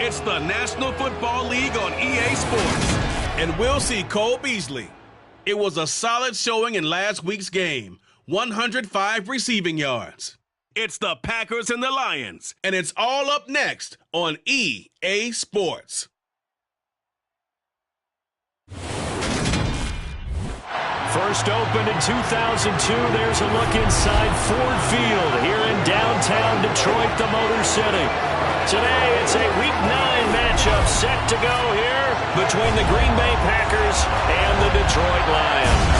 It's the National Football League on EA Sports. And we'll see Cole Beasley. It was a solid showing in last week's game. 105 receiving yards. It's the Packers and the Lions. And it's all up next on EA Sports. First opened in 2002, there's a look inside Ford Field here in downtown Detroit, the Motor City. Today, it's a Week 9 matchup set to go here between the Green Bay Packers and the Detroit Lions.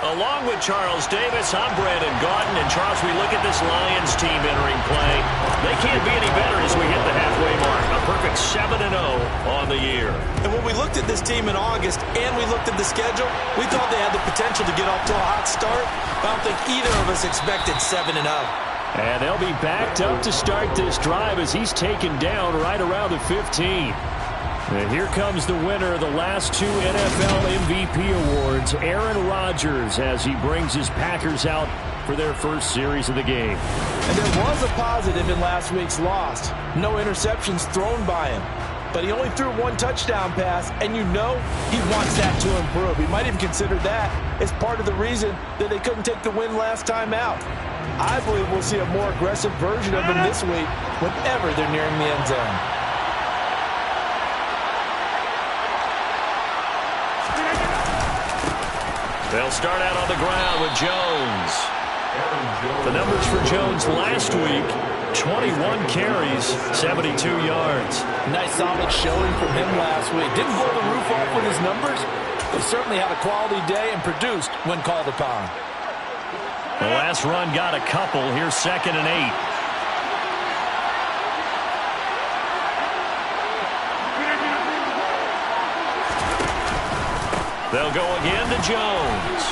Along with Charles Davis, I'm Brandon Gaudin. And Charles, we look at this Lions team entering play. They can't be any better as we hit the halfway mark. A perfect 7-0 on the year. And when we looked at this team in August and we looked at the schedule, we thought they had the potential to get off to a hot start. I don't think either of us expected 7-0. And they'll be backed up to start this drive as he's taken down right around the 15. And here comes the winner of the last 2 NFL MVP awards, Aaron Rodgers, as he brings his Packers out for their first series of the game. And there was a positive in last week's loss. No interceptions thrown by him. But he only threw 1 touchdown pass, and you know he wants that to improve. He might even consider that as part of the reason that they couldn't take the win last time out. I believe we'll see a more aggressive version of him this week whenever they're nearing the end zone. They'll start out on the ground with Jones. The numbers for Jones last week, 21 carries, 72 yards. Nice solid showing from him last week. Didn't blow the roof off with his numbers, but certainly had a quality day and produced when called upon. The last run got a couple. Here's 2nd and 8. They'll go again to Jones.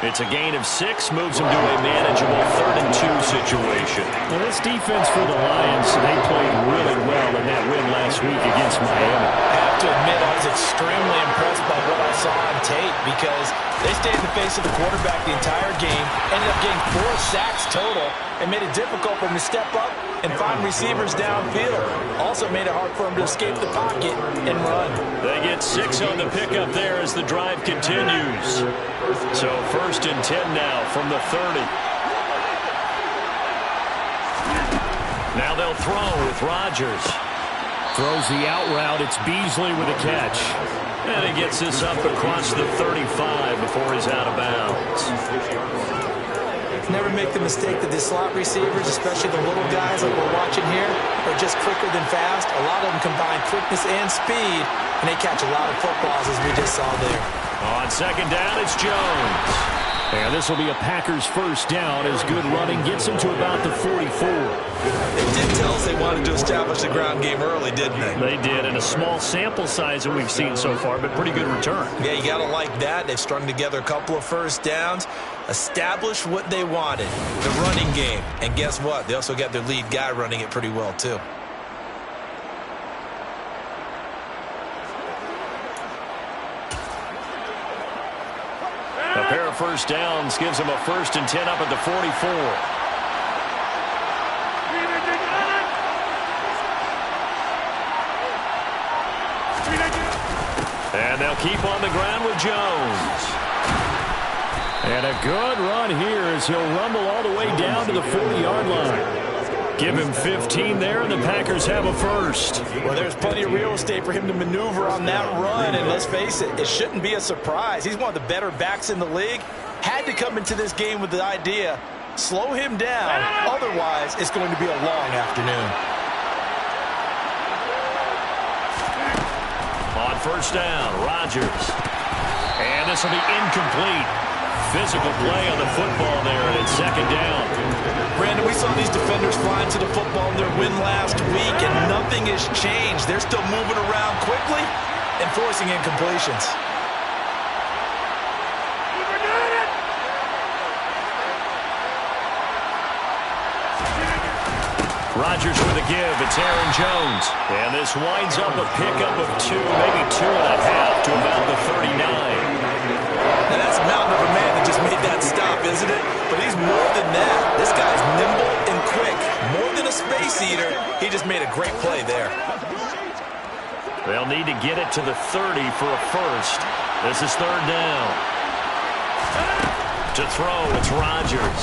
It's a gain of 6, moves them to a manageable 3rd and 2 situation. Well, this defense for the Lions, they played really well in that win last week against Miami. I have to admit, I was extremely impressed by what I saw on tape because they stayed in the face of the quarterback the entire game, ended up getting 4 sacks total, and made it difficult for him to step up and find receivers downfield. Also made it hard for him to escape the pocket and run. They get 6 on the pickup there as the drive continues. So 1st and 10 now from the 30. Now they'll throw with Rodgers. Throws the out route. It's Beasley with a catch. And he gets this up across the 35 before he's out of bounds. Never make the mistake that the slot receivers, especially the little guys like we're watching here, are just quicker than fast. A lot of them combine quickness and speed, and they catch a lot of footballs as we just saw there. On 2nd down, it's Jones. And this will be a Packers first down as good running gets them to about the 44. They did tell us they wanted to establish the ground game early, didn't they? They did, and a small sample size that we've seen so far, but pretty good return. Yeah, you got to like that. They've strung together a couple of first downs, established what they wanted, the running game. And guess what? They also got their lead guy running it pretty well, too. A pair of first downs gives them a 1st and 10 up at the 44. And they'll keep on the ground with Jones. And a good run here as he'll rumble all the way down to the 40-yard line. Give him 15 there, and the Packers have a first. Well, there's plenty of real estate for him to maneuver on that run, and let's face it, it shouldn't be a surprise. He's one of the better backs in the league. Had to come into this game with the idea, slow him down, otherwise it's going to be a long afternoon. On 1st down, Rodgers. And this will be incomplete. Physical play on the football there, and it's 2nd down. Brandon, we saw these defenders flying to the football in their win last week, and nothing has changed. They're still moving around quickly and forcing incompletions. Rodgers with a give. It's Aaron Jones. And this winds up a pickup of 2, maybe 2.5 to about the 39. Now that's a mountain of a man that just made that stop, isn't it? But he's more than that. This guy's nimble and quick. More than a space eater. He just made a great play there. They'll need to get it to the 30 for a first. This is third down. To throw, it's Rodgers.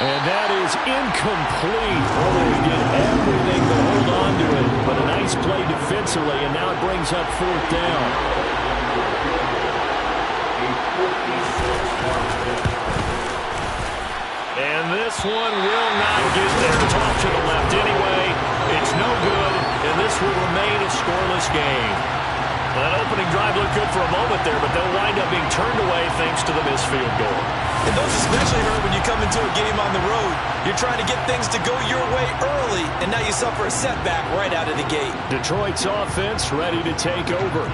And that is incomplete. Oh, he did everything to hold on to it. But a nice play defensively, and now it brings up fourth down. And this one will not get there. It's off to the left anyway. It's no good, and this will remain a scoreless game. That opening drive looked good for a moment there, but they'll wind up being turned away thanks to the missed field goal. And those especially hurt when you come into a game on the road. You're trying to get things to go your way early, and now you suffer a setback right out of the gate. Detroit's offense ready to take over.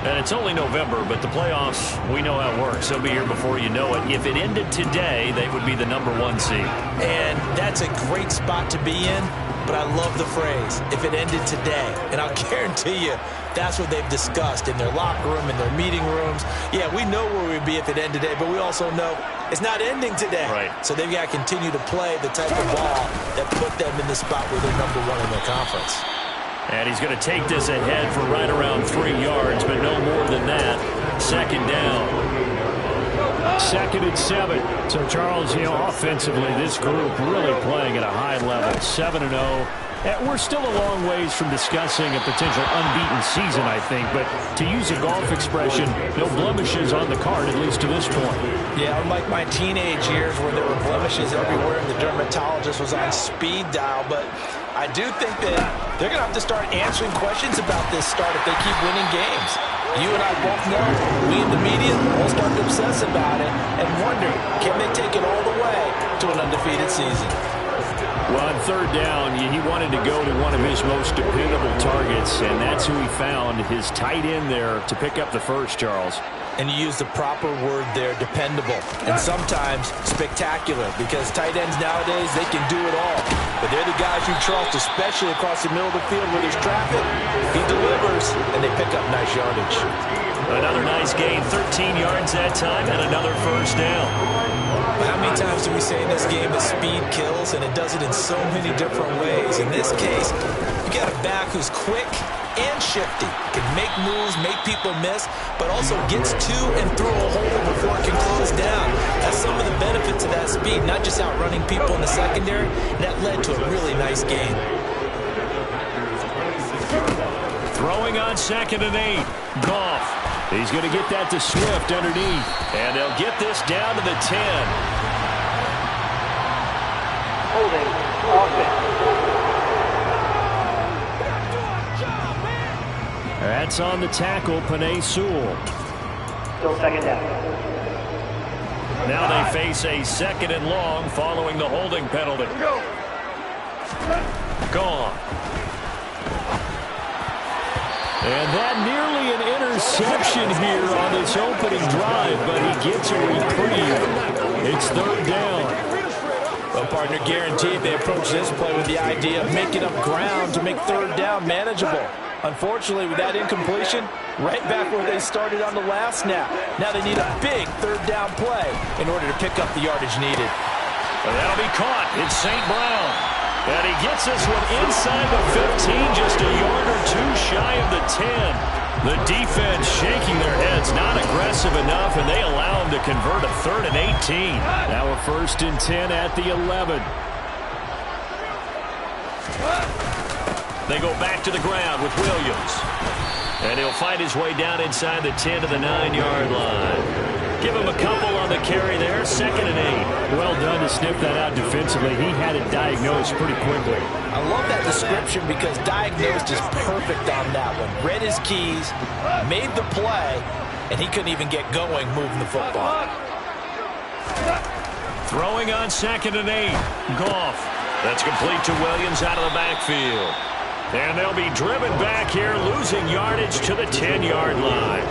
And it's only November, but the playoffs, we know how it works. They'll be here before you know it. If it ended today, they would be the #1 seed. And that's a great spot to be in, but I love the phrase, if it ended today. And I'll guarantee you, that's what they've discussed in their locker room, in their meeting rooms. Yeah, we know where we'd be if it ended today, but we also know it's not ending today. Right. So they've got to continue to play the type of ball that put them in the spot where they're #1 in their conference. And he's going to take this ahead for right around 3 yards, but no more than that. Second down. 2nd and 7. So, Charles, offensively, this group really playing at a high level. 7-0. We're still a long ways from discussing a potential unbeaten season, I think. But to use a golf expression, no blemishes on the card, at least to this point. Yeah, unlike my teenage years where there were blemishes everywhere and the dermatologist was on speed dial. But I do think that they're going to have to start answering questions about this start if they keep winning games. You and I both know, we in the media will start to obsess about it and wonder, can they take it all the way to an undefeated season? Well, on third down, he wanted to go to one of his most dependable targets, and that's who he found, his tight end there, to pick up the first, Charles. And you use the proper word there, dependable, and sometimes spectacular, because tight ends nowadays, they can do it all. But they're the guys you trust, especially across the middle of the field where there's traffic. He delivers, and they pick up nice yardage. Another nice gain, 13 yards that time, and another first down. But how many times do we say in this game that speed kills, and it does it in so many different ways? In this case, you got a back who's quick and shifty, can make moves, make people miss, but also gets to and through a hole before it can close down. That's some of the benefits of that speed, not just outrunning people in the secondary. That led to a really nice game. Throwing on 2nd and 8. Goff. He's going to get that to Swift underneath. And they'll get this down to the 10. Holding offense. That's on the tackle, Penei Sewell. Still 2nd down. Now they face a 2nd and long following the holding penalty. Gone. And that nearly an interception here on this opening drive, but he gets a reprieve. It's third down. Well, partner, guaranteed they approach this play with the idea of making up ground to make third down manageable. Unfortunately, with that incompletion, right back where they started on the last snap. Now they need a big third down play in order to pick up the yardage needed. And that'll be caught. It's St. Brown. And he gets this one inside the 15, just a yard or two shy of the 10. The defense shaking their heads, not aggressive enough, and they allow him to convert a 3rd and 18. Now a 1st and 10 at the 11. They go back to the ground with Williams. And he'll fight his way down inside the 10 to the 9-yard line. Give him a couple on the carry there. 2nd and 8. Well done to sniff that out defensively. He had it diagnosed pretty quickly. I love that description because diagnosed is perfect on that one. Read his keys, made the play, and he couldn't even get going moving the football. Throwing on 2nd and 8. Goff. That's complete to Williams out of the backfield. And they'll be driven back here, losing yardage to the 10-yard line.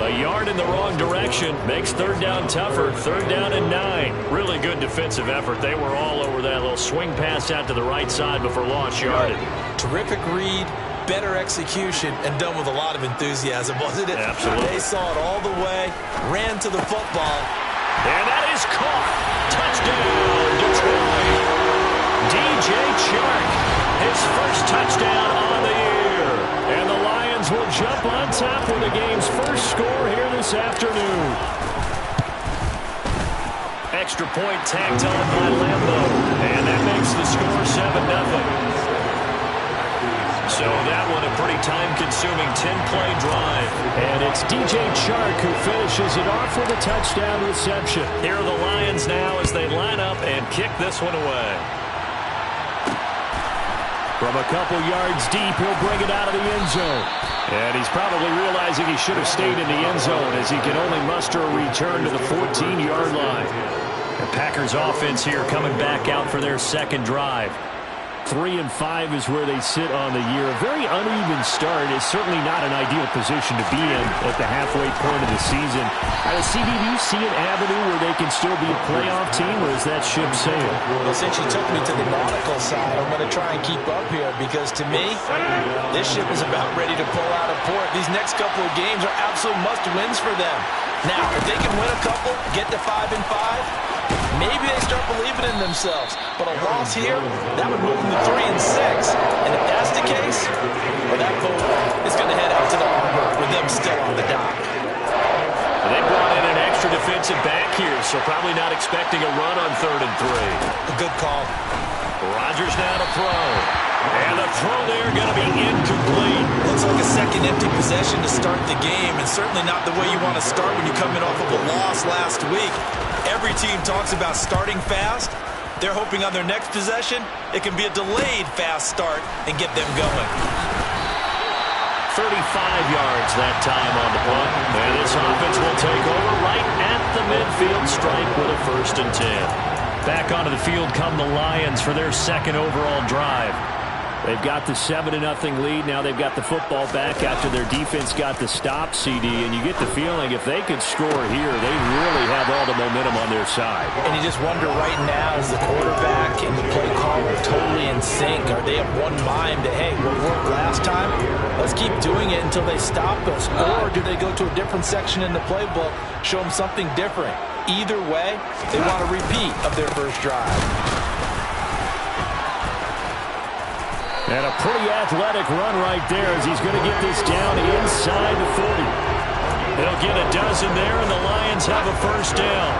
A yard in the wrong direction makes third down tougher. Third down and 9. Really good defensive effort. They were all over that little swing pass out to the right side before lost yardage. Terrific read, better execution, and done with a lot of enthusiasm, wasn't it? Absolutely. They saw it all the way, ran to the football. And that is caught. Touchdown, Detroit. DJ Chark, his first touchdown on the year. And the Lions will jump on top with the game's first score here this afternoon. Extra point tacked on by Lambeau. And that makes the score 7-0. So that one a pretty time-consuming 10-play drive. And it's DJ Chark who finishes it off with a touchdown reception. Here are the Lions now as they line up and kick this one away. From a couple yards deep, he'll bring it out of the end zone. And he's probably realizing he should have stayed in the end zone as he can only muster a return to the 14-yard line. The Packers offense here coming back out for their second drive. 3-5 is where they sit on the year. A very uneven start is certainly not an ideal position to be in at the halfway point of the season. CD, do you see an avenue where they can still be a playoff team, or is that ship sailed? Well, since you took me to the nautical side, I'm going to try and keep up here because, to me, this ship is about ready to pull out of port. These next couple of games are absolute must-wins for them. Now, if they can win a couple, get to 5-5, maybe they start believing in themselves. But a loss here, that would move them to 3-6. And if that's the case, well, that boat is going to head out to the harbor with them still on the dock. They brought in an extra defensive back here, so probably not expecting a run on 3rd and 3. A good call. Rodgers now to throw. And the throw there going to be incomplete. Looks like a second empty possession to start the game, and certainly not the way you want to start when you're coming off of a loss last week. Every team talks about starting fast. They're hoping on their next possession, it can be a delayed fast start and get them going. 35 yards that time on the punt. And this offense will take over right at the midfield stripe with a 1st and 10. Back onto the field come the Lions for their second overall drive. They've got the 7-0 lead. Now they've got the football back after their defense got the stop, CD. And you get the feeling if they could score here, they really have all the momentum on their side. And you just wonder right now, is the quarterback and the play caller totally in sync? Are they of one mind that, hey, what worked last time, let's keep doing it until they stop us? Or do they go to a different section in the playbook, show them something different? Either way, they want a repeat of their first drive. And a pretty athletic run right there as he's going to get this down inside the 40. They'll get a dozen there, and the Lions have a 1st down.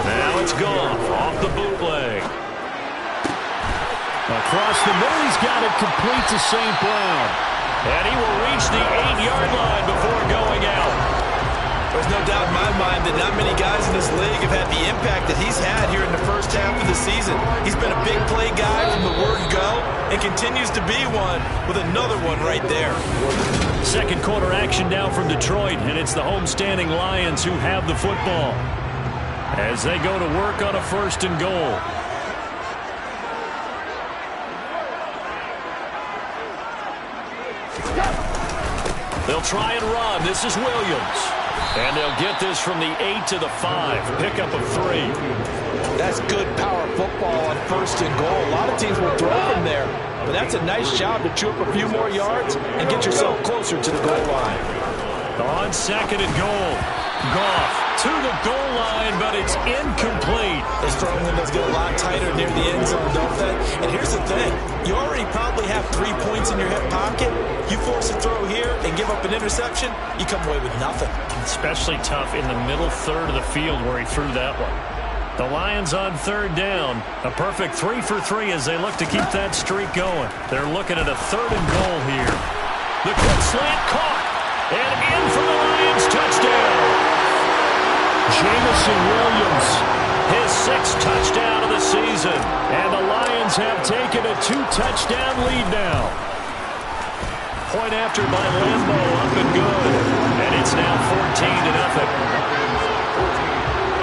Now it's gone off the bootleg. Across the middle, he's got it complete to St. Brown. And he will reach the 8-yard line before going out. There's no doubt in my mind that not many guys in this league have had the impact that he's had here in the first half of the season. He's been a big play guy from the word go and continues to be one with another one right there. Second quarter action now from Detroit, and it's the homestanding Lions who have the football as they go to work on a 1st and goal. They'll try and run. This is Williams. And they'll get this from the 8 to the 5. Pickup of 3. That's good power football on 1st and goal. A lot of teams will throw from there, but that's a nice job to chew up a few more yards and get yourself closer to the goal line. On 2nd and goal. Goff to the goal line, but it's incomplete. Those throwing windows get a lot tighter near the end zone, don't they? And here's the thing. You already probably have 3 points in your hip pocket. You force a throw here and give up an interception, you come away with nothing. Especially tough in the middle third of the field where he threw that one. The Lions on 3rd down. A perfect 3 for 3 as they look to keep that streak going. They're looking at a 3rd and goal here. The quick slant caught. And in for the Lions touchdown. Jamison Williams, his 6th touchdown of the season. And the Lions have taken a 2-touchdown lead now. Point after by Lambeau, up and good. And it's now 14-0.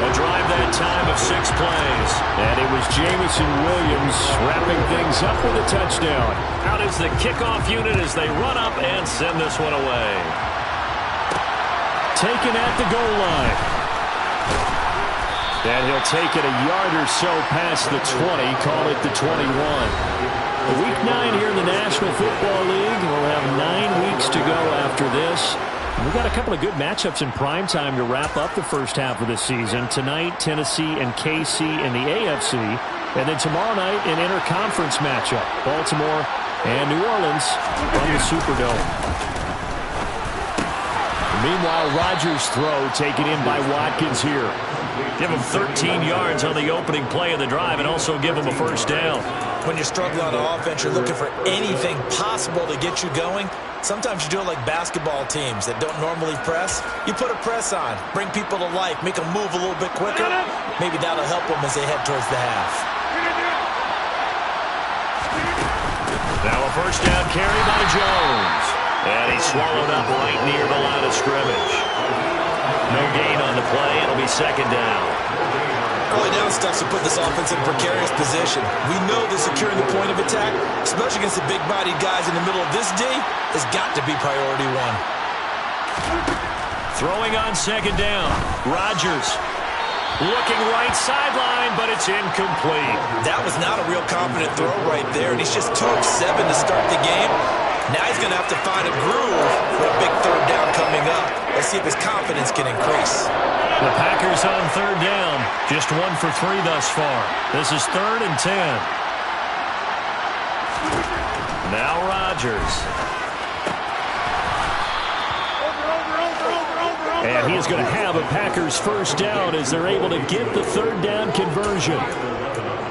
A drive that time of 6 plays. And it was Jamison Williams wrapping things up with a touchdown. Out is the kickoff unit as they run up and send this one away. Taken at the goal line. And he'll take it a yard or so past the 20, call it the 21. Week 9 here in the National Football League. We'll have 9 weeks to go after this. We've got a couple of good matchups in prime time to wrap up the first half of the season. Tonight, Tennessee and KC in the AFC. And then tomorrow night, an interconference matchup. Baltimore and New Orleans from the Superdome. Meanwhile, Rodgers' throw taken in by Watkins here. Give him 13 yards on the opening play of the drive and also give him a first down. When you're struggling on offense, you're looking for anything possible to get you going. Sometimes you do it like basketball teams that don't normally press. You put a press on, bring people to life, make them move a little bit quicker. Maybe that'll help them as they head towards the half. Now a first down carry by Jones. And he's swallowed up right near the line of scrimmage. No gain on the play. It'll be second down. Early down stuff to put this offense in a precarious position. We know that securing the point of attack, especially against the big-bodied guys in the middle of this D, has got to be priority one. Throwing on second down. Rodgers looking right sideline, but it's incomplete. That was not a real confident throw right there, and he's just 2 of 7 to start the game. Now he's going to have to find a groove for a big third down coming up. Let's see if his confidence can increase. The Packers on third down. Just 1 for 3 thus far. This is 3rd and 10. Now Rodgers. And he is going to have a Packers first down as they're able to get the third down conversion.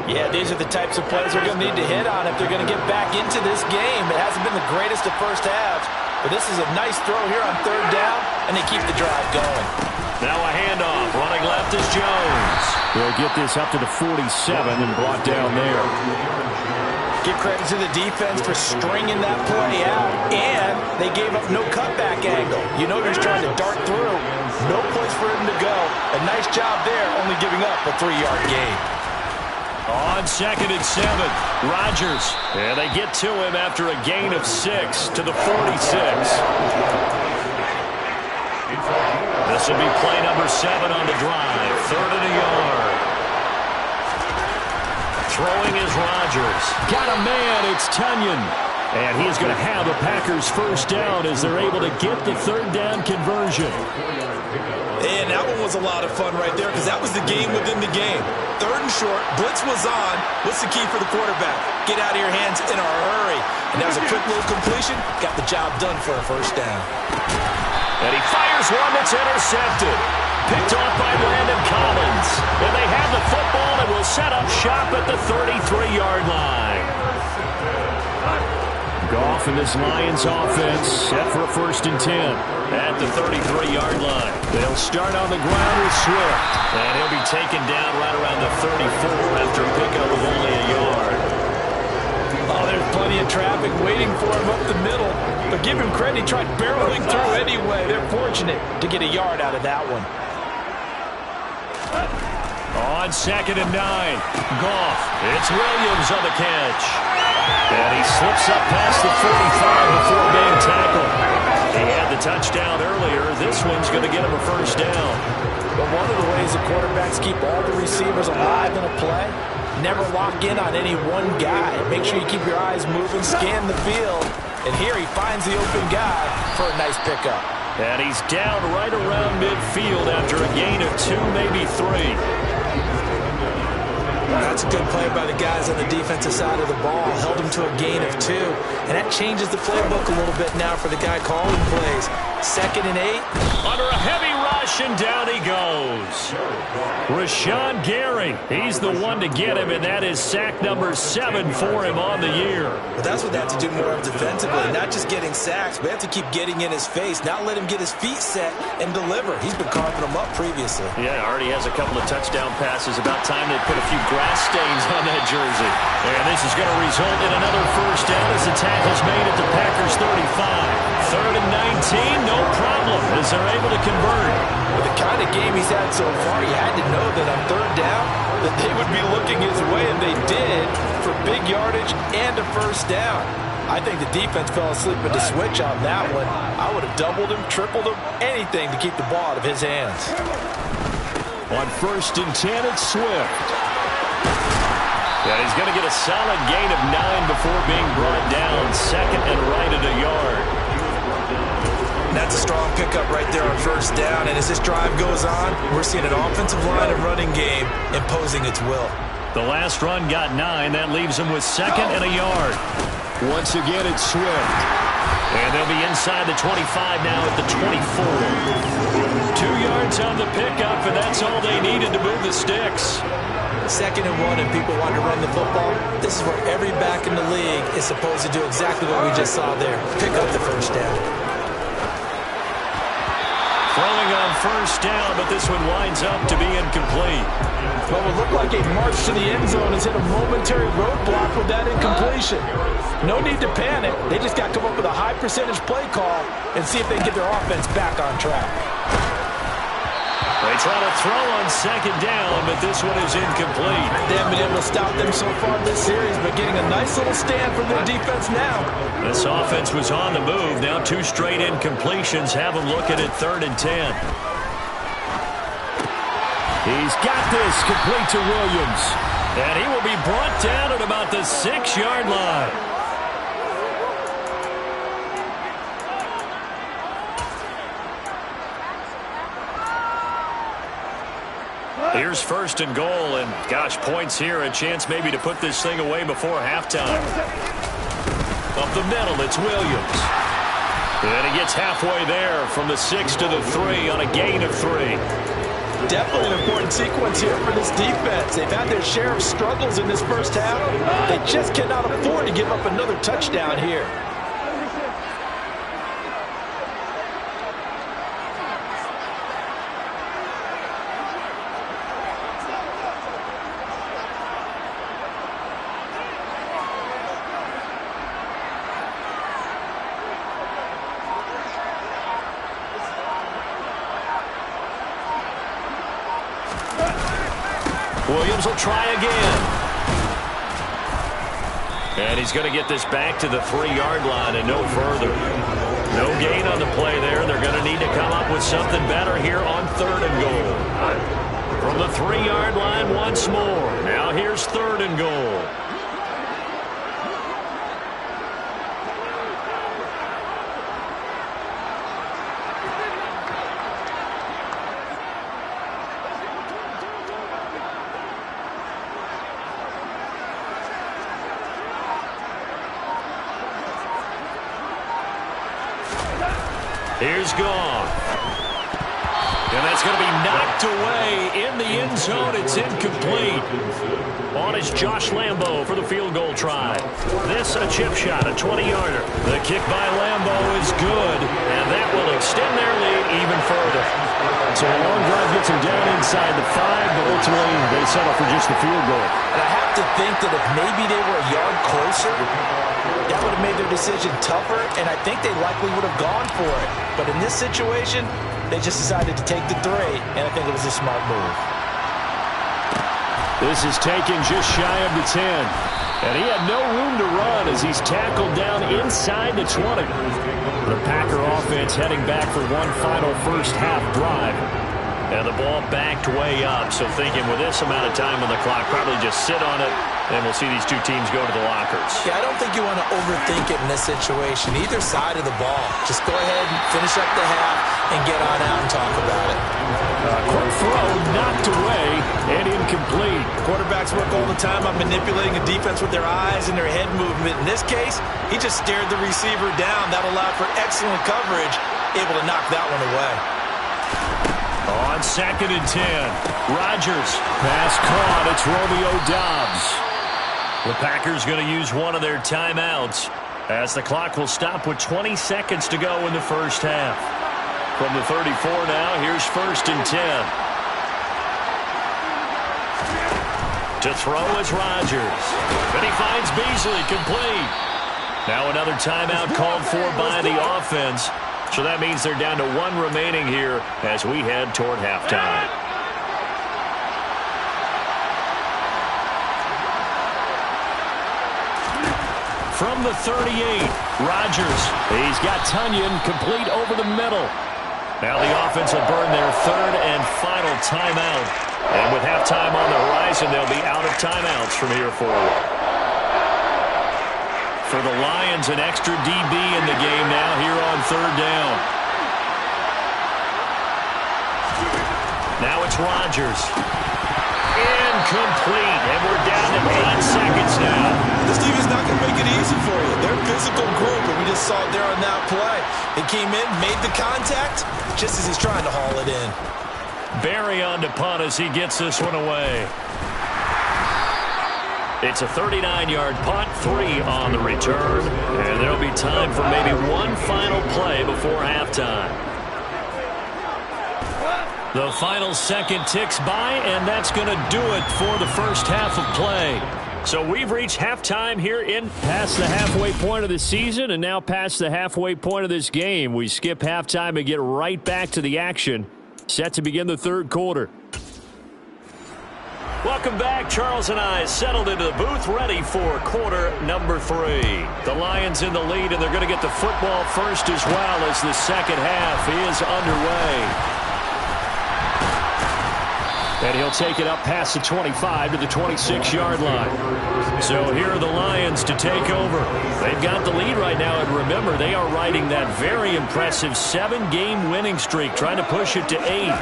Yeah, these are the types of plays they're going to need to hit on if they're going to get back into this game. It hasn't been the greatest of first halves, but this is a nice throw here on third down, and they keep the drive going. Now a handoff. Running left is Jones. They'll get this up to the 47 and brought down there. Give credit to the defense for stringing that play out, and they gave up no cutback angle. You know he's trying to dart through. No place for him to go. A nice job there, only giving up a 3-yard gain. On 2nd and 7, Rodgers. And they get to him after a gain of 6 to the 46. This will be play number 7 on the drive. 3rd and a yard. Throwing is Rodgers. Got a man, it's Tunyon. And he's going to have a Packers first down as they're able to get the third down conversion. And that one was a lot of fun right there because that was the game within the game. 3rd and short, blitz was on. What's the key for the quarterback? Get out of your hands in a hurry. And that was a quick little completion. Got the job done for a first down. And he fires one that's intercepted. Picked off by Landon Collins. And they have the football and will set up shop at the 33-yard line. Goff and this Lions offense set for a 1st and 10. At the 33-yard line. They'll start on the ground with Swift. And he'll be taken down right around the 34 after a pickup of only a yard. Oh, there's plenty of traffic waiting for him up the middle. But give him credit, he tried barreling through anyway. They're fortunate to get a yard out of that one. On 2nd and 9, Goff. It's Williams on the catch. And he slips up past the 45 before being tackled. He had the touchdown earlier. This one's going to get him a first down. But one of the ways the quarterbacks keep all the receivers alive in a play, never lock in on any one guy. Make sure you keep your eyes moving, scan the field. And here he finds the open guy for a nice pickup. And he's down right around midfield after a gain of 2, maybe 3. That's a good play by the guys on the defensive side of the ball. Held him to a gain of 2. And that changes the playbook a little bit now for the guy calling plays. 2nd and 8. Under a heavy rush, and down he goes. Rashawn Gary, he's the one to get him, and that is sack number 7 for him on the year. But that's what they have to do more of defensively. Not just getting sacks, but they have to keep getting in his face. Not let him get his feet set and deliver. He's been carving them up previously. Yeah, already has a couple of touchdown passes. About time they put a few grass stains on that jersey. And this is going to result in another first down as the tackle's made at the Packers 35. 3rd and 19, no problem, as they're able to convert. With the kind of game he's had so far, you had to know that on third down that they would be looking his way, and they did, for big yardage and a first down. I think the defense fell asleep at the switch on that one. I would have doubled him, tripled him, anything to keep the ball out of his hands. On 1st and 10, it's Swift. And he's going to get a solid gain of 9 before being brought down. 2nd and right at a yard. That's a strong pickup right there on first down. And as this drive goes on, we're seeing an offensive line and running game imposing its will. The last run got 9. That leaves him with 2nd and a yard. Once again, it's Swift. And they'll be inside the 25 now at the 24. 2 yards on the pickup, and that's all they needed to move the sticks. 2nd and 1, and people want to run the football. This is where every back in the league is supposed to do exactly what we just saw there. Pick up the first down. Throwing on first down, but this one winds up to be incomplete. What would look like a march to the end zone has hit a momentary roadblock with that incompletion. No need to panic. They just got to come up with a high percentage play call and see if they can get their offense back on track. They try to throw on 2nd down, but this one is incomplete. They haven't been able to stop them so far this series, but getting a nice little stand from their defense now. This offense was on the move. Now 2 straight incompletions have them looking at 3rd and 10. He's got this complete to Williams. And he will be brought down at about the 6-yard line. Here's 1st and goal, and gosh, points here, a chance maybe to put this thing away before halftime. Up the middle, it's Williams. And he gets halfway there from the 6 to the 3 on a gain of 3. Definitely an important sequence here for this defense. They've had their share of struggles in this first half. They just cannot afford to give up another touchdown here. Williams will try again. And he's going to get this back to the 3-yard line and no further. No gain on the play there. They're going to need to come up with something better here on 3rd and goal. From the 3-yard line once more. Now here's 3rd and goal. Here's gone. And that's going to be knocked away in the end zone. It's incomplete. On is Josh Lambo for the field goal try. This a chip shot, a 20-yarder. The kick by Lambo is good, and that will extend their lead even further. So a long drive gets them down inside the 5, but ultimately they settle for just the field goal. And I have to think that if maybe they were a yard closer, that would have made their decision tougher, and I think they likely would have gone for it. But in this situation, they just decided to take the 3, and I think it was a smart move. This is taken just shy of the 10. And he had no room to run as he's tackled down inside the 20. The Packer offense heading back for one final first-half drive. And the ball backed way up, so thinking with this amount of time on the clock, probably just sit on it, and we'll see these two teams go to the lockers. Yeah, I don't think you want to overthink it in this situation, either side of the ball. Just go ahead and finish up the half and get on out and talk about it. Quick throw, knocked away, and incomplete. Quarterbacks work all the time on manipulating a defense with their eyes and their head movement. In this case, he just stared the receiver down. That allowed for excellent coverage, able to knock that one away. On 2nd and 10, Rodgers. Pass caught. It's Romeo Doubs. The Packers going to use one of their timeouts as the clock will stop with 20 seconds to go in the first half. From the 34 now, here's 1st and 10. To throw is Rodgers. And he finds Beasley complete. Now another timeout called for by the offense. So that means they're down to 1 remaining here as we head toward halftime. from the 38. Rodgers, he's got Tunyon complete over the middle. Now the offense will burn their third and final timeout. And with halftime on the horizon, they'll be out of timeouts from here forward. For the Lions, an extra DB in the game now here on third down. Now it's Rodgers. Incomplete, and we're down to 8 seconds now. This defense not going to make it easy for you. They're a physical group, and we just saw it there on that play. They came in, made the contact, just as he's trying to haul it in. Barry on to punt as he gets this one away. It's a 39-yard punt, 3 on the return, and there'll be time for maybe one final play before halftime. The final second ticks by, and that's going to do it for the first half of play. So we've reached halftime here in past the halfway point of the season and now past the halfway point of this game. We skip halftime and get right back to the action. Set to begin the third quarter. Welcome back. Charles and I settled into the booth ready for quarter number 3. The Lions in the lead, and they're going to get the football first as well as the second half is underway. And he'll take it up past the 25 to the 26-yard line. So here are the Lions to take over. They've got the lead right now, and remember, they are riding that very impressive 7-game winning streak, trying to push it to 8.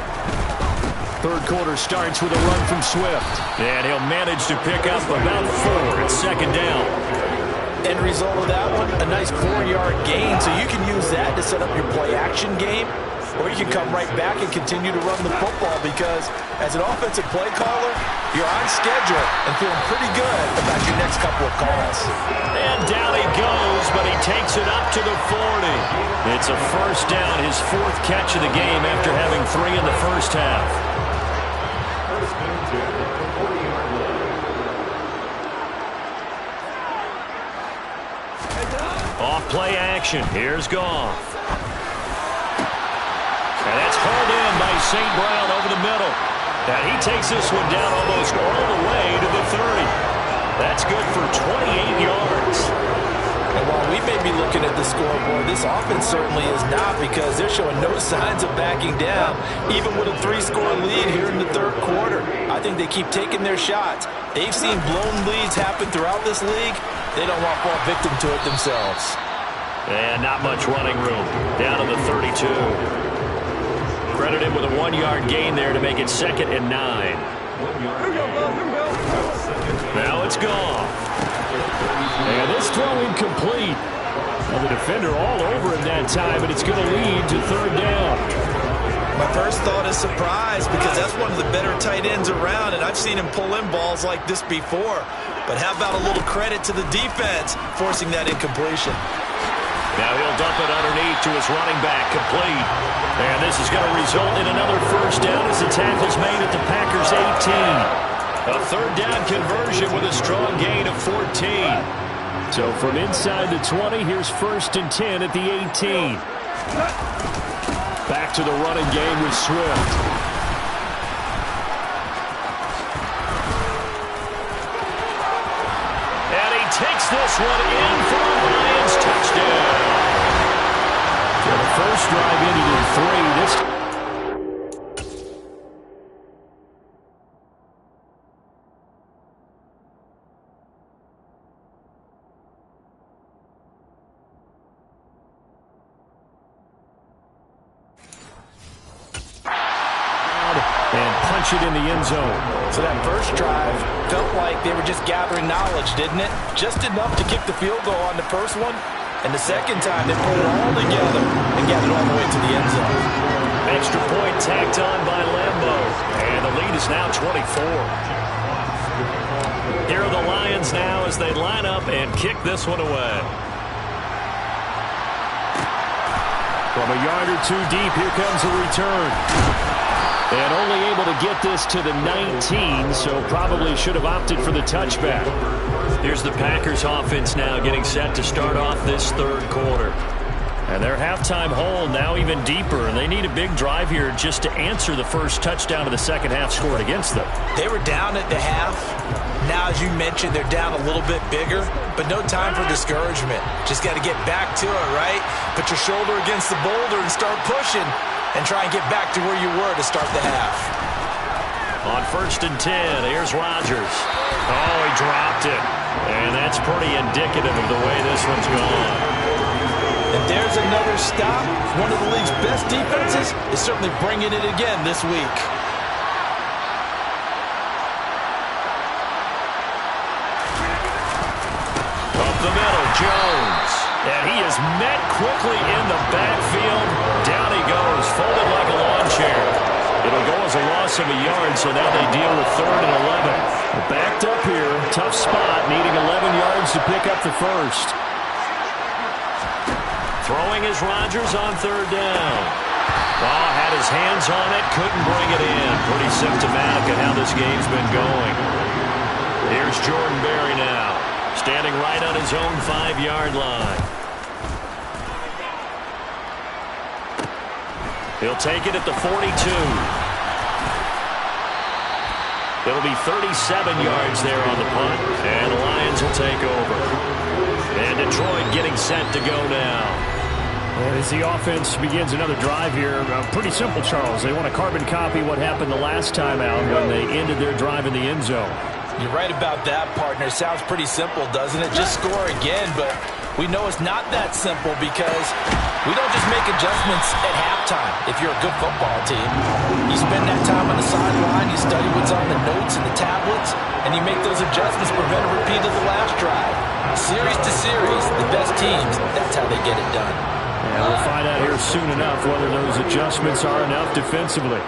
Third quarter starts with a run from Swift. And he'll manage to pick up about 4 at second down. End result of that one, a nice 4-yard gain, so you can use that to set up your play-action game. Or you can come right back and continue to run the football because as an offensive play caller, you're on schedule and feeling pretty good about your next couple of calls. And down he goes, but he takes it up to the 40. It's a first down, his 4th catch of the game after having 3 in the first half. Off play action. Here's Goff. And that's hauled in by St. Brown over the middle. And he takes this one down almost all the way to the 30. That's good for 28 yards. And while we may be looking at the scoreboard, this offense certainly is not because they're showing no signs of backing down, even with a 3-score lead here in the third quarter. I think they keep taking their shots. They've seen blown leads happen throughout this league. They don't want to fall victim to it themselves. And not much running room. Down to the 32. Credited with a 1-yard gain there to make it 2nd and 9. Now it's Goff. And this throw incomplete. Well, the defender all over him that time, and it's going to lead to third down. My first thought is surprise because that's one of the better tight ends around, and I've seen him pull in balls like this before. But how about a little credit to the defense forcing that incompletion? Now he'll dump it underneath to his running back, complete. And this is going to result in another first down as the tackle's made at the Packers' 18. A third down conversion with a strong gain of 14. So from inside the 20, here's 1st and 10 at the 18. Back to the running game with Swift. And he takes this one in for a Lions touchdown. Well, the first drive ended in 3. This and punch it in the end zone. So that first drive felt like they were just gathering knowledge, didn't it? Just enough to kick the field goal on the first one. And the second time, they pulled it all together and got it all the way to the end zone. Extra point tacked on by Lambeau. And the lead is now 24. Here are the Lions now as they line up and kick this one away. From a yard or 2 deep, here comes a return. And only able to get this to the 19, so probably should have opted for the touchback. Here's the Packers offense now getting set to start off this third quarter. And their halftime hole now even deeper, and they need a big drive here just to answer the first touchdown of the second half scored against them. They were down at the half. Now, as you mentioned, they're down a little bit bigger, but no time for discouragement. Just got to get back to it, right? Put your shoulder against the boulder and start pushing and try and get back to where you were to start the half. On 1st and 10, here's Rodgers. Oh, he dropped it. And that's pretty indicative of the way this one's gone. And there's another stop. One of the league's best defenses is certainly bringing it again this week. Up the middle, Jones. And he is met quickly in the backfield. Down he goes, folded like a lawn chair. It'll go as a loss of a yard, so now they deal with 3rd and 11. Backed up here, tough spot, needing 11 yards to pick up the first. Throwing is Rodgers on 3rd down. Oh, had his hands on it, couldn't bring it in. Pretty symptomatic of how this game's been going. Here's Jordan Berry now, standing right on his own 5-yard line. He'll take it at the 42. It'll be 37 yards there on the punt, and the Lions will take over. And Detroit getting set to go now. And as the offense begins another drive here, pretty simple, Charles. They want to carbon copy what happened the last time out when they ended their drive in the end zone. You're right about that, partner. Sounds pretty simple, doesn't it? Just score again, but we know it's not that simple because we don't just make adjustments at halftime. If you're a good football team, you spend that time on the sideline, you study what's on the notes and the tablets, and you make those adjustments, prevent a repeat of the last drive. Series to series, the best teams, that's how they get it done. And we'll find out here soon enough whether those adjustments are enough defensively.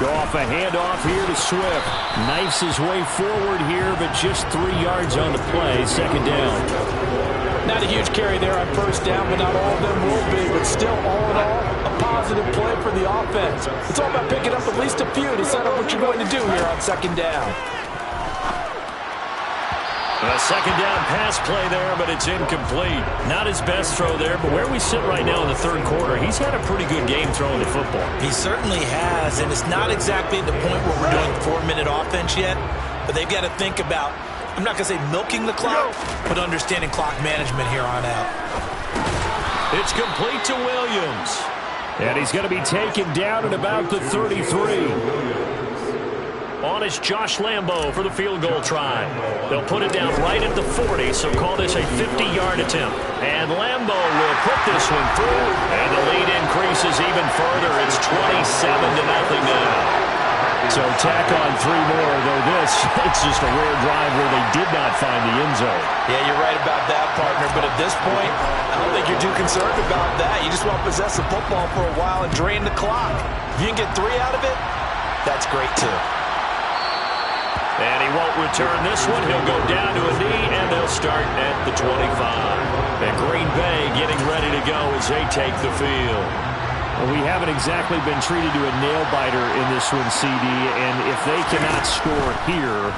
Go off a handoff here to Swift. Knifes his way forward here, but just 3 yards on the play. 2nd down. Not a huge carry there on 1st down, but not all of them will be. But still, all in all, a positive play for the offense. It's all about picking up at least a few to set up what you're going to do here on 2nd down. A 2nd down pass play there, but it's incomplete. Not his best throw there, but where we sit right now in the 3rd quarter, he's had a pretty good game throwing the football. He certainly has, and it's not exactly at the point where we're doing 4-minute offense yet, but they've got to think about, I'm not going to say milking the clock, but understanding clock management here on out. It's complete to Williams. And he's going to be taken down at about the 33. On is Josh Lambo for the field goal try. They'll put it down right at the 40, so call this a 50-yard attempt. And Lambo will put this one through, and the lead increases even further. It's 27-0 now. So tack on 3 more, though this, it's just a rare drive where they did not find the end zone. Yeah, you're right about that, partner. But at this point, I don't think you're too concerned about that. You just want to possess the football for a while and drain the clock. If you can get 3 out of it, that's great, too. And he won't return this one. He'll go down to a knee, and they'll start at the 25. And Green Bay getting ready to go as they take the field. Well, we haven't exactly been treated to a nail-biter in this one, CD, and if they cannot score here,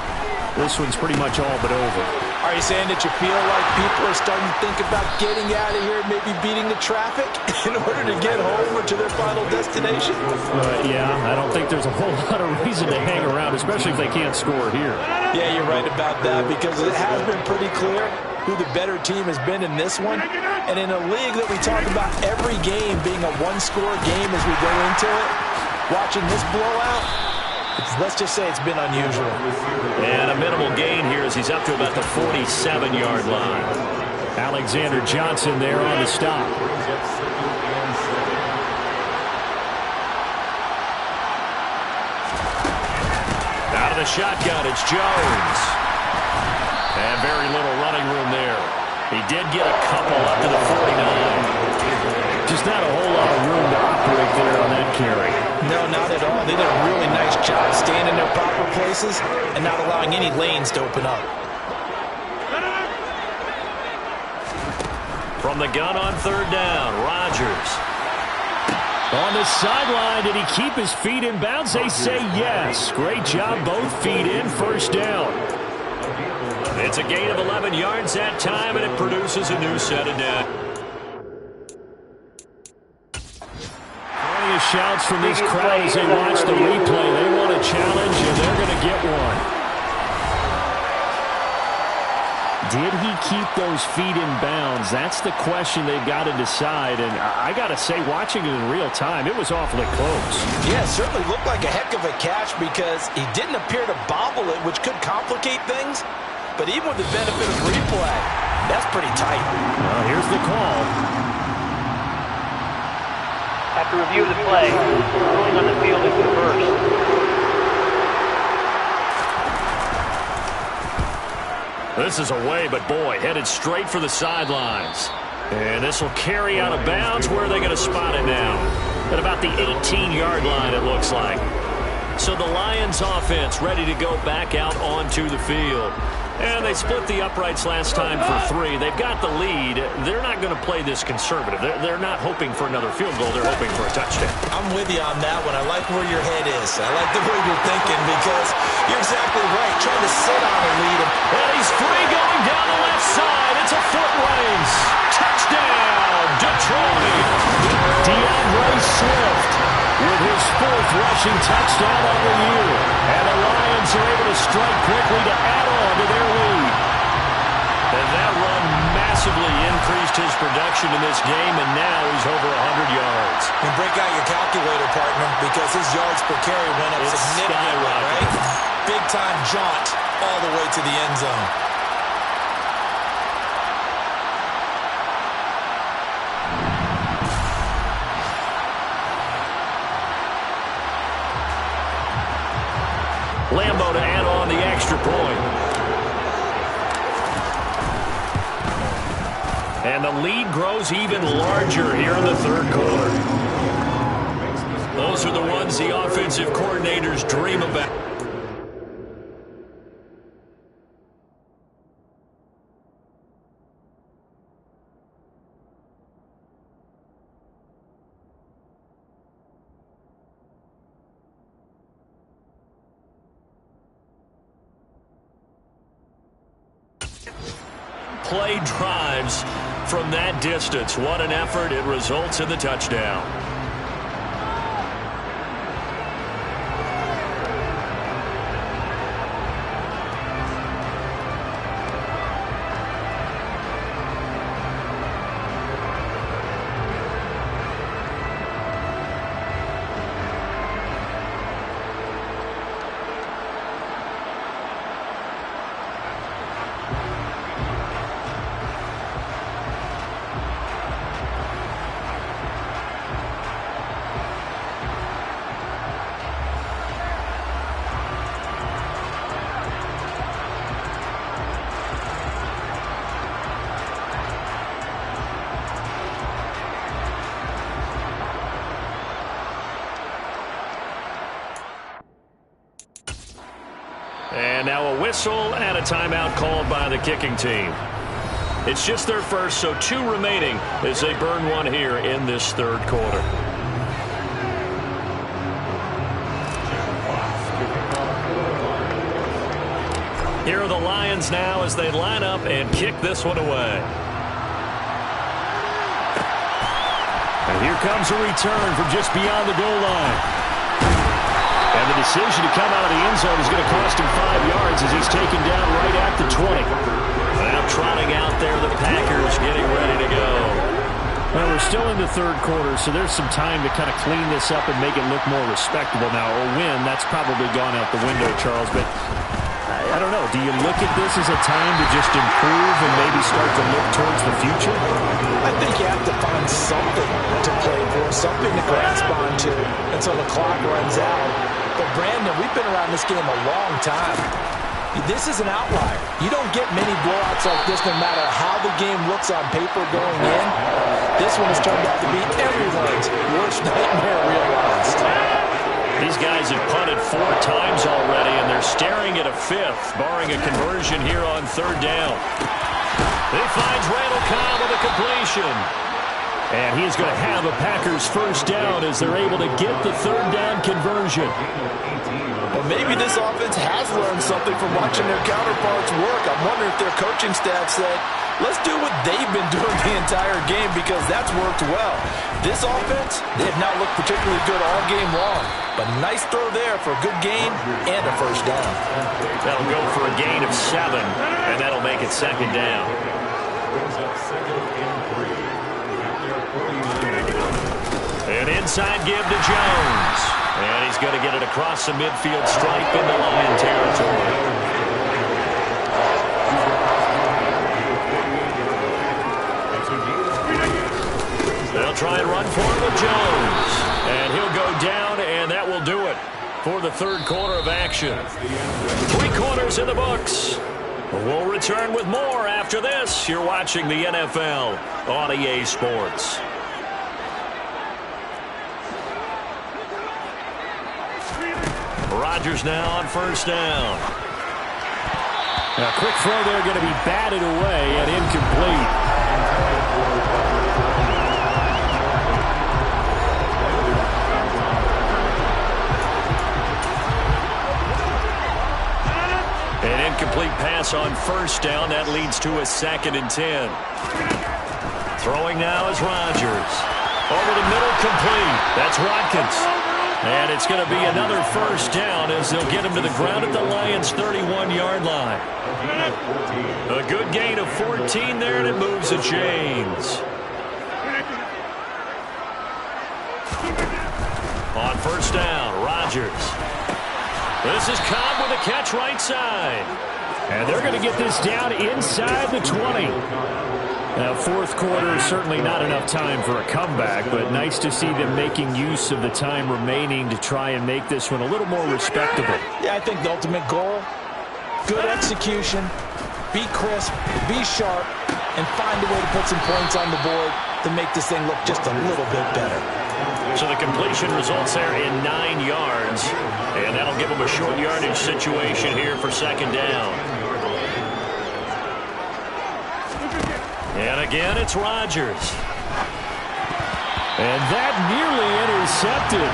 this one's pretty much all but over. Are you saying that you feel like people are starting to think about getting out of here and maybe beating the traffic in order to get home or to their final destination? Yeah, I don't think there's a whole lot of reason to hang around, especially if they can't score here. Yeah, you're right about that because it has been pretty clear who the better team has been in this one. And in a league that we talk about every game being a one-score game as we go into it, watching this blowout, let's just say it's been unusual. And a minimal gain here as he's up to about the 47-yard line. Alexander Johnson there on the stop. Out of the shotgun, it's Jones. And very little running room there. He did get a couple up to the 49. Just not a whole lot of room to operate there on that carry. No, not at all. They did a really nice job staying in their proper places and not allowing any lanes to open up. From the gun on 3rd down, Rodgers. On the sideline, did he keep his feet in bounds? They say yes. Great job, both feet in, 1st down. It's a gain of 11 yards that time, and it produces a new set of downs. Plenty of shouts from this crowd as they watch the replay. They want a challenge, and they're going to get one. Did he keep those feet in bounds? That's the question they've got to decide. And I got to say, watching it in real time, it was awfully close. Yeah, it certainly looked like a heck of a catch because he didn't appear to bobble it, which could complicate things. But even with the benefit of replay, that's pretty tight. Well, here's the call. After review of the play, ruling on the field is reversed. This is away, but boy, headed straight for the sidelines. And this will carry out of bounds. Where are they going to spot it now? At about the 18-yard line, it looks like. So the Lions offense ready to go back out onto the field. And they split the uprights last time for 3. They've got the lead. They're not going to play this conservative. They're not hoping for another field goal. They're hoping for a touchdown. I'm with you on that one. I like where your head is. I like the way you're thinking because you're exactly right. Trying to sit on a lead. And he's free going down the left side. It's a foot race. Touchdown, Detroit. DeAndre Swift with his 4th rushing touchdown of the year. And the Lions are able to strike quickly to add on to their lead. And that run massively increased his production in this game, and now he's over 100 yards. And break out your calculator, partner, because his yards per carry went up significantly, right? Big-time jaunt all the way to the end zone. Lambo to add on the extra point. And the lead grows even larger here in the third quarter. Those are the ones the offensive coordinators dream about. Play drives from that distance. What an effort. It results in the touchdown. And now a whistle and a timeout called by the kicking team. It's just their first, so 2 remaining as they burn one here in this third quarter. Here are the Lions now as they line up and kick this one away. And here comes a return from just beyond the goal line. And the decision to come out of the end zone is going to cost him 5 yards as he's taken down right at the 20. Now trotting out there, the Packers getting ready to go. Well, we're still in the third quarter, so there's some time to kind of clean this up and make it look more respectable. Now, a win, that's probably gone out the window, Charles, but I don't know. Do you look at this as a time to just improve and maybe start to look towards the future? I think you have to find something to play for, something to grasp onto until the clock runs out. But, Brandon, we've been around this game a long time. This is an outlier. You don't get many blowouts like this no matter how the game looks on paper going in. This one has turned out to be everyone's worst nightmare realized. These guys have punted 4 times already, and they're staring at a 5th, barring a conversion here on 3rd down. He finds Randall Cobb with a completion. And he's going to have a Packers first down as they're able to get the 3rd down conversion. Well, maybe this offense has learned something from watching their counterparts work. I'm wondering if their coaching staff said, let's do what they've been doing the entire game because that's worked well. This offense, they have not looked particularly good all game long. But nice throw there for a good gain and a first down. That'll go for a gain of 7, and that'll make it second down. An inside give to Jones. And he's going to get it across the midfield stripe into Lion territory. They'll try and run for it with Jones. And he'll go down, and that will do it for the third quarter of action. 3 quarters in the books. We'll return with more after this. You're watching the NFL on EA Sports. Rodgers now on first down. A quick throw there going to be batted away and incomplete. An incomplete pass on first down. That leads to a 2nd and 10. Throwing now is Rodgers. Over the middle, complete. That's Watkins. And it's going to be another first down as they'll get him to the ground at the Lions' 31-yard line. A good gain of 14 there, and it moves the chains. On first down, Rodgers. This is Cobb with a catch right side. And they're going to get this down inside the 20. Now, fourth quarter, certainly not enough time for a comeback, but nice to see them making use of the time remaining to try and make this one a little more respectable. Yeah, I think the ultimate goal, good execution, be crisp, be sharp, and find a way to put some points on the board to make this thing look just a little bit better. So the completion results there in 9 yards, and that'll give them a short yardage situation here for second down. And again, it's Rodgers. And that nearly intercepted.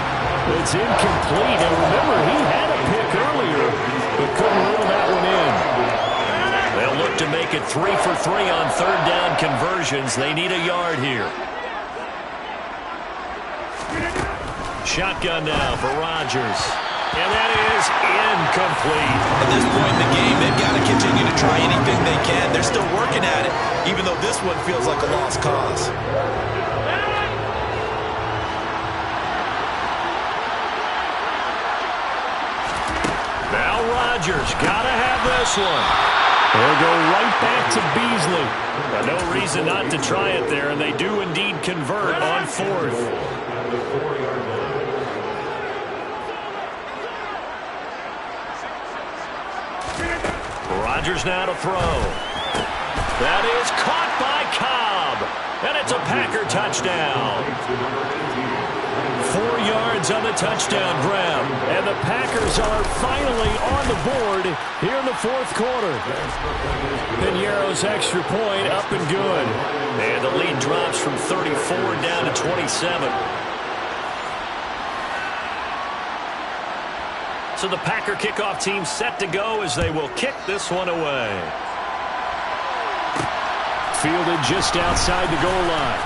It's incomplete. And remember, he had a pick earlier, but couldn't rule that one in. They'll look to make it 3 for 3 on third down conversions. They need a yard here. Shotgun now for Rodgers. And that is incomplete. At this point in the game, they've got to continue to try anything they can. They're still working at it, even though this one feels like a lost cause. Now Rodgers got to have this one. They'll go right back to Beasley. No reason not to try it there, and they do indeed convert on fourth. Rodgers now to throw. That is caught by Cobb. And it's a Packer touchdown. 4 yards on the touchdown grab. And the Packers are finally on the board here in the fourth quarter. Piñeiro's extra point up and good. And the lead drops from 34 down to 27. So the Packer kickoff team set to go as they will kick this one away. Fielded just outside the goal line.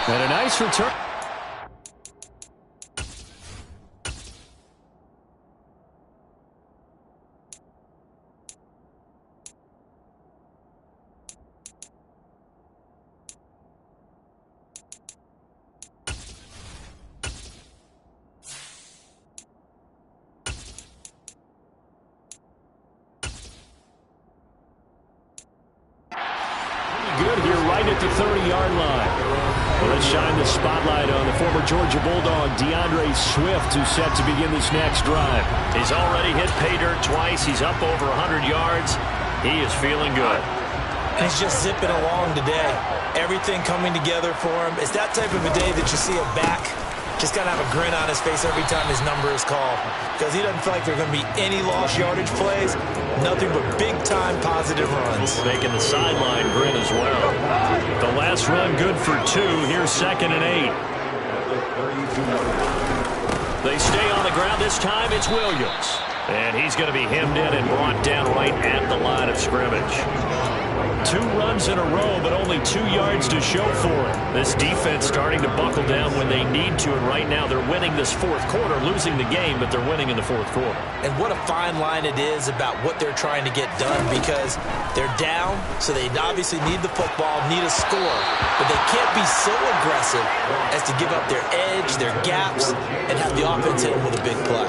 And a nice return. Good here right at the 30-yard line. Well, let's shine the spotlight on the former Georgia Bulldog, DeAndre Swift, who's set to begin this next drive. He's already hit pay dirt twice. He's up over 100 yards. He is feeling good. He's just zipping along today. Everything coming together for him. It's that type of a day that you see a back just got to have a grin on his face every time his number is called, because he doesn't feel like there are going to be any lost yardage plays, nothing but big-time positive runs. Making the sideline grin as well. The last run good for 2. Here's 2nd and 8. They stay on the ground. This time it's Williams. And he's going to be hemmed in and brought down right at the line of scrimmage. 2 runs in a row, but only 2 yards to show for it. This defense starting to buckle down when they need to, and right now they're winning this fourth quarter, losing the game, but they're winning in the fourth quarter. And what a fine line it is about what they're trying to get done, because they're down, so they obviously need the football, need a score, but they can't be so aggressive as to give up their edge, their gaps, and have the offense hit them with a big play.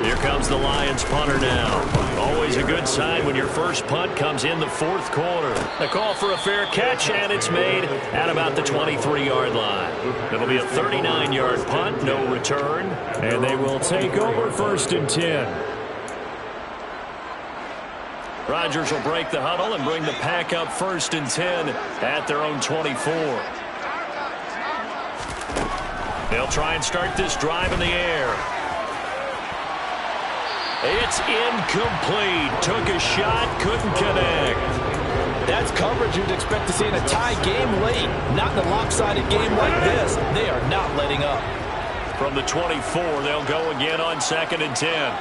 Here comes the Lions punter now. Always a good sign when your first punt comes in the fourth quarter. The call for a fair catch, and it's made at about the 23-yard line. It'll be a 39-yard punt, no return. And they will take over 1st and 10. Rodgers will break the huddle and bring the pack up 1st and 10 at their own 24. They'll try and start this drive in the air. It's incomplete. Took a shot, couldn't connect. That's coverage you'd expect to see in a tie game late. Not in a lopsided game like this. They are not letting up. From the 24, they'll go again on 2nd and 10.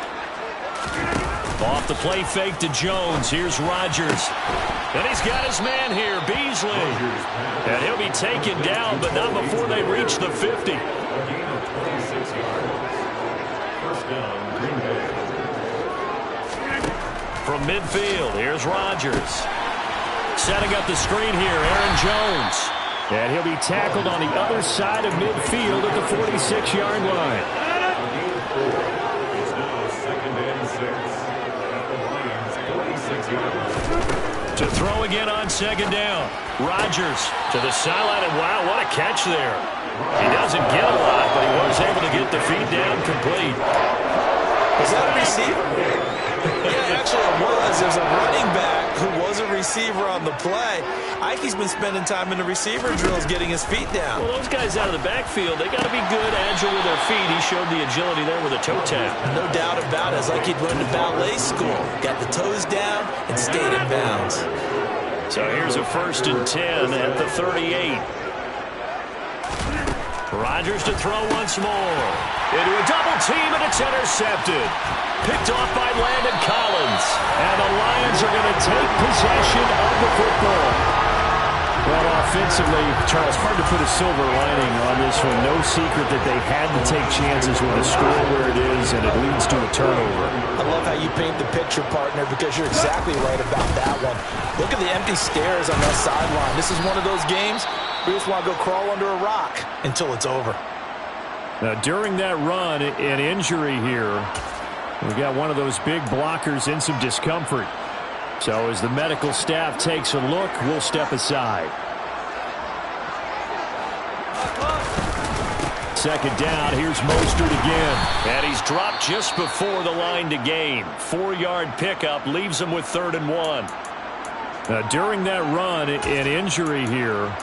Off the play fake to Jones. Here's Rodgers. And he's got his man here, Beasley. And he'll be taken down, but not before they reach the 50. From midfield, here's Rodgers. Setting up the screen here, Aaron Jones. And he'll be tackled on the other side of midfield at the 46-yard line. To throw again on 2nd down. Rodgers to the sideline, and wow, what a catch there. He doesn't get a lot, but he was able to get the feet down complete. Was that a receiver? Yeah, actually it was. There's a running back who was a receiver on the play. Ike's been spending time in the receiver drills getting his feet down. Well, those guys out of the backfield, they got to be good, agile with their feet. He showed the agility there with a toe tap. No doubt about it. It's like he'd run to ballet school. Got the toes down and stayed in bounds. So here's a 1st and 10 at the 38. Rodgers to throw once more. Into a double team, and it's intercepted. Picked off by Landon Collins. And the Lions are going to take possession of the football. Well, offensively, Charles, hard to put a silver lining on this one. No secret that they had to take chances with the score where it is, and it leads to a turnover. I love how you paint the picture, partner, because you're exactly right about that one. Look at the empty stairs on that sideline. This is one of those games where you just want to go crawl under a rock until it's over. Now, during that run, an injury here. We got one of those big blockers in some discomfort. So as the medical staff takes a look, we'll step aside. 2nd down, here's Mostert again. And he's dropped just before the line to gain. 4-yard pickup leaves him with 3rd and 1. Now, during that run, an injury here.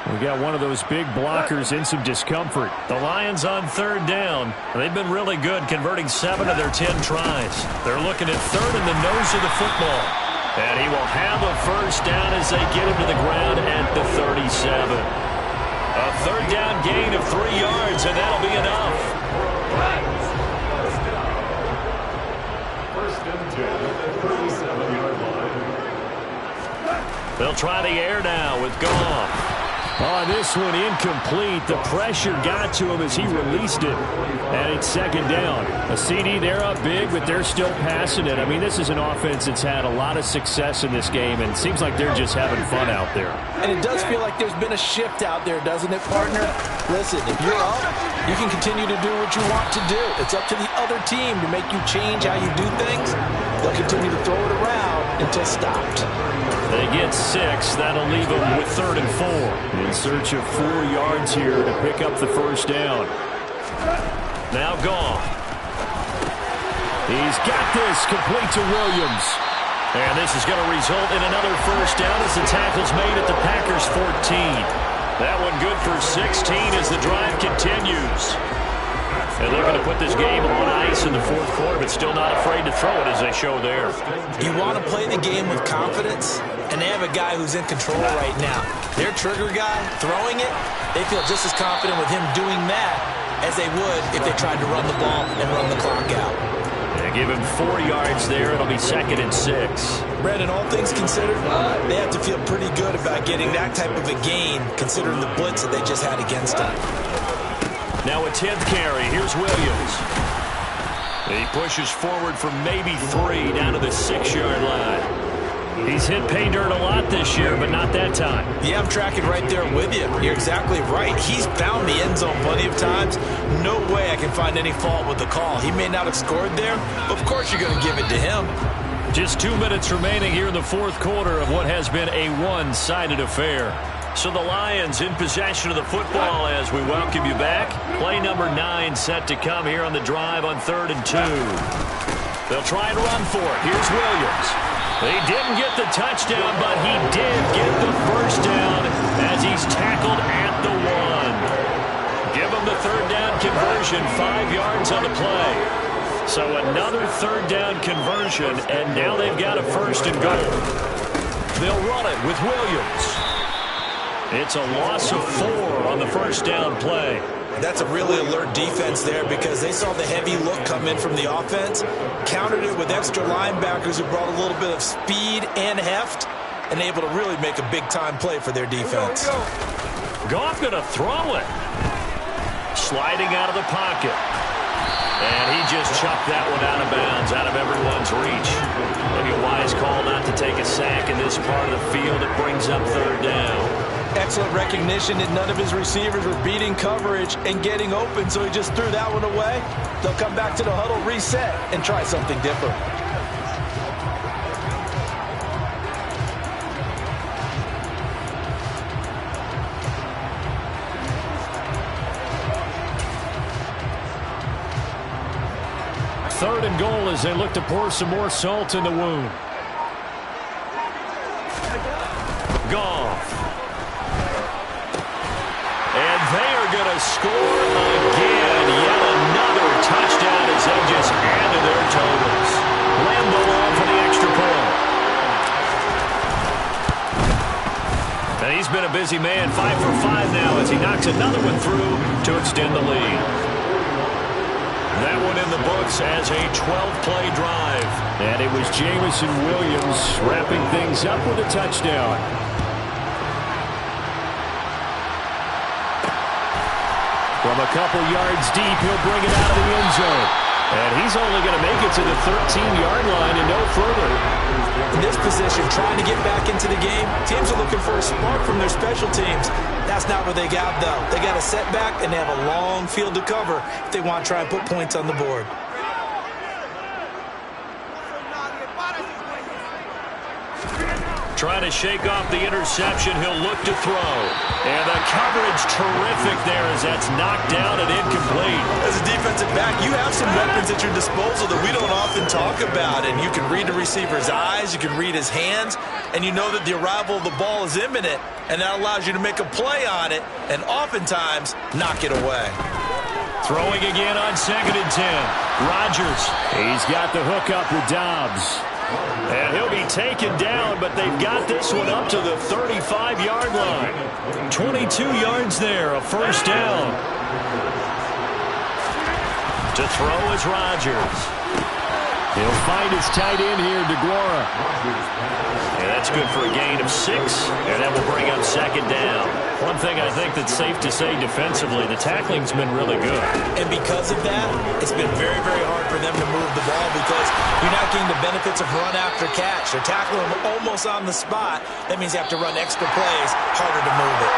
We got one of those big blockers in some discomfort. The Lions on 3rd down. They've been really good, converting 7 of their 10 tries. They're looking at 3rd in the nose of the football. And he will have a 1st down as they get him to the ground at the 37. A 3rd down gain of 3 yards, and that'll be enough. 1st and 10 at the 37-yard line. They'll try the air now with Goff. Oh, this one incomplete. The pressure got to him as he released it. And it's 2nd down. A CD, they're up big, but they're still passing it. I mean, this is an offense that's had a lot of success in this game, and it seems like they're just having fun out there. And it does feel like there's been a shift out there, doesn't it, partner? Listen, if you're up, you can continue to do what you want to do. It's up to the other team to make you change how you do things. They'll continue to throw it around until stopped. They get 6. That'll leave them with 3rd and 4. In search of 4 yards here to pick up the 1st down. Now Goff. He's got this complete to Williams. And this is going to result in another 1st down as the tackle's made at the Packers' 14. That one good for 16 as the drive continues. They're looking to put this game on ice in the fourth quarter, but still not afraid to throw it as they show there. You want to play the game with confidence, and they have a guy who's in control right now. Their trigger guy, throwing it, they feel just as confident with him doing that as they would if they tried to run the ball and run the clock out. They give him 4 yards there. It'll be 2nd and 6. Brandon, all things considered, they have to feel pretty good about getting that type of a gain, considering the blitz that they just had against them. Now a 10th carry. Here's Williams. He pushes forward for maybe 3 down to the 6-yard line. He's hit pay dirt a lot this year, but not that time. Yeah, I'm tracking right there with you. You're exactly right. He's found the end zone plenty of times. No way I can find any fault with the call. He may not have scored there, but of course you're going to give it to him. Just 2 minutes remaining here in the 4th quarter of what has been a one-sided affair. So the Lions in possession of the football as we welcome you back. Play number 9 set to come here on the drive on 3rd and 2. They'll try and run for it. Here's Williams. He didn't get the touchdown, but he did get the first down as he's tackled at the 1. Give him the 3rd down conversion, 5 yards on the play. So another 3rd down conversion, and now they've got a 1st and goal. They'll run it with Williams. It's a loss of 4 on the 1st down play. That's a really alert defense there because they saw the heavy look come in from the offense, countered it with extra linebackers who brought a little bit of speed and heft, and able to really make a big-time play for their defense. Goff going to throw it. Sliding out of the pocket. And he just chucked that one out of bounds, out of everyone's reach. Maybe a wise call not to take a sack in this part of the field. It brings up 3rd down. Excellent recognition that none of his receivers were beating coverage and getting open, so he just threw that one away. They'll come back to the huddle, reset, and try something different. Third and goal as they look to pour some more salt in the wound. Goff. And they are going to score again. Yet another touchdown as they just add to their totals. Lambo on for the extra point. And he's been a busy man. 5 for 5 now as he knocks another one through to extend the lead. That one in the books as a 12-play drive. And it was Jamison Williams wrapping things up with a touchdown. From a couple yards deep, he'll bring it out of the end zone. And he's only going to make it to the 13-yard line and no further. In this position, trying to get back into the game, teams are looking for a spark from their special teams. That's not what they got, though. They got a setback, and they have a long field to cover if they want to try and put points on the board. Trying to shake off the interception. He'll look to throw. And the coverage terrific there as that's knocked down and incomplete. As a defensive back, you have some weapons at your disposal that we don't often talk about. And you can read the receiver's eyes, you can read his hands, and you know that the arrival of the ball is imminent. And that allows you to make a play on it and oftentimes knock it away. Throwing again on 2nd and 10. Rodgers. He's got the hook up with Dobbs. And he'll be taken down, but they've got this one up to the 35-yard line. 22 yards there, a 1st down. To throw is Rodgers. He'll find his tight end here, DeGuara. And that's good for a gain of 6, and that will bring up 2nd down. One thing I think that's safe to say defensively, the tackling's been really good. And because of that, it's been very, very hard for them to move the ball because you're not getting the benefits of run after catch. They're tackling them almost on the spot. That means you have to run extra plays, harder to move it.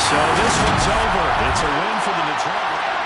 So this one's over. It's a win for the Detroit.